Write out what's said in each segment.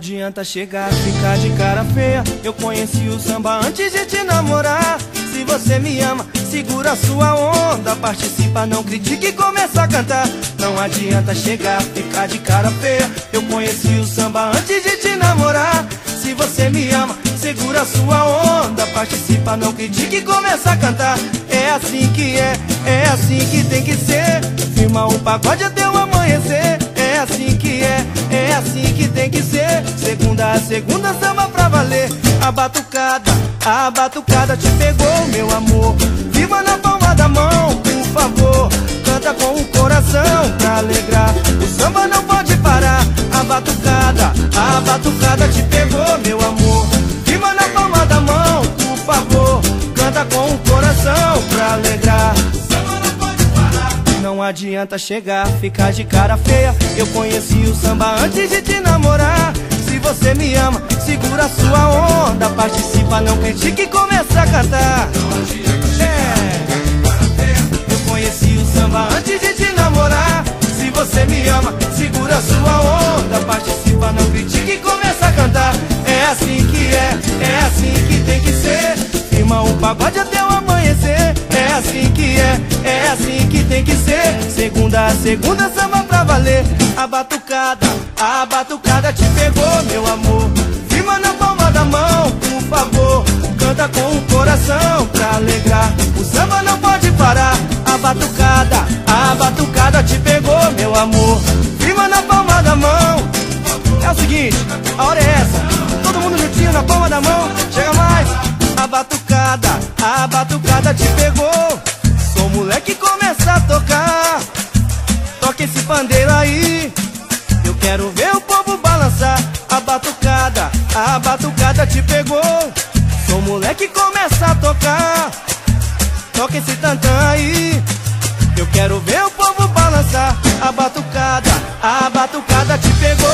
adianta chegar, ficar de cara feia. Eu conheci o samba antes de te namorar. Se você me ama, segura a sua onda. Participa, não critique e começa a cantar. Não adianta chegar, ficar de cara feia. Eu conheci o samba antes de te namorar. Se você me ama, segura a sua onda. Participa, não critique e começa a cantar. É assim que é assim que tem que ser. Firma o pagode até o amanhecer. É assim que é assim que tem que ser. Segunda a segunda, samba pra valer. A batucada te pegou, meu amor. Viva na palma da mão, por favor. Canta com o coração pra alegrar. O samba não pode parar. A batucada te pegou, meu amor. Viva na palma da mão, por favor. Canta com o coração pra alegrar. Não adianta chegar, ficar de cara feia. Eu conheci o samba antes de te namorar. Se você me ama, segura a sua onda. Participa, não critique e começa a cantar. Eu conheci o samba antes de te namorar. Se você me ama, segura a sua onda. Participa, não critique e começa a cantar. É assim que é assim que tem que ser. Firma o pagode até o amanhecer. É assim que é assim que tem que ser. Segunda a segunda, samba pra valer. A batucada te pegou, meu amor. Firma na palma da mão, por favor. Canta com o coração pra alegrar. O samba não pode parar. A batucada te pegou, meu amor. Firma na palma da mão. É o seguinte, a hora é essa. Todo mundo juntinho na palma da mão. Chega mais. A batucada te pegou. Sou moleque, começa a tocar. Toca esse pandeiro aí. Eu quero ver o povo balançar. A batucada te pegou. Sou moleque, começa a tocar. Toca esse tantã aí. Eu quero ver o povo balançar. A batucada te pegou.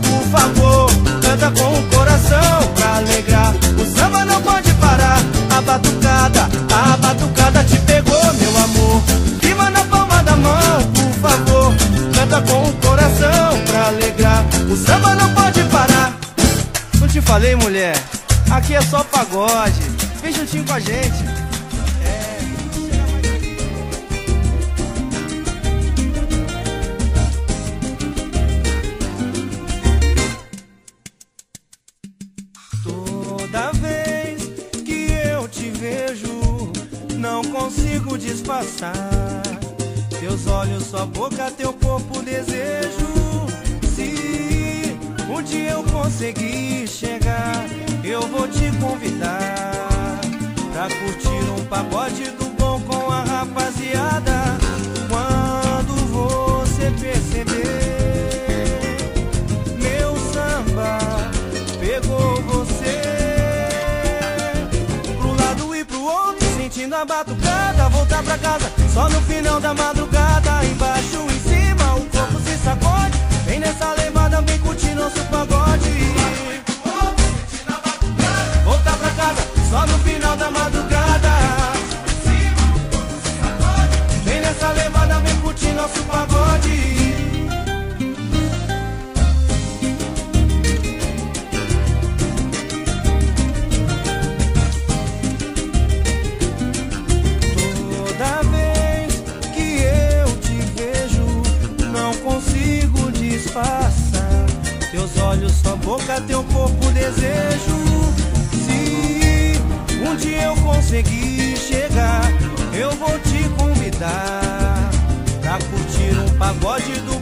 Por favor, canta com o coração pra alegrar. O samba não pode parar. A batucada te pegou, meu amor. Firma na palma da mão, por favor. Canta com o coração pra alegrar. O samba não pode parar. Não te falei, mulher? Aqui é só pagode. Vem juntinho com a gente. Toda vez que eu te vejo, não consigo disfarçar. Teus olhos, sua boca, teu corpo, desejo. Se um dia eu conseguir chegar, eu vou te convidar pra curtir um pagode do bom com a rapaziada. Quando você perceber, meu samba pegou você. Pro lado e pro outro, sentindo a batucada. Voltar pra casa só no final da madrugada. Embaixo, em cima, o corpo se sacode. Vem nessa levada, vem curtir nosso pagode. Voltar pra casa só no final da madrugada. Vem nessa levada, vem curtir nosso pagode. Toda vez que eu te vejo, não consigo disfarçar. Teus olhos, sua boca, teu corpo, desejo. Se um dia eu conseguir chegar, eu vou te convidar pra curtir um pagode do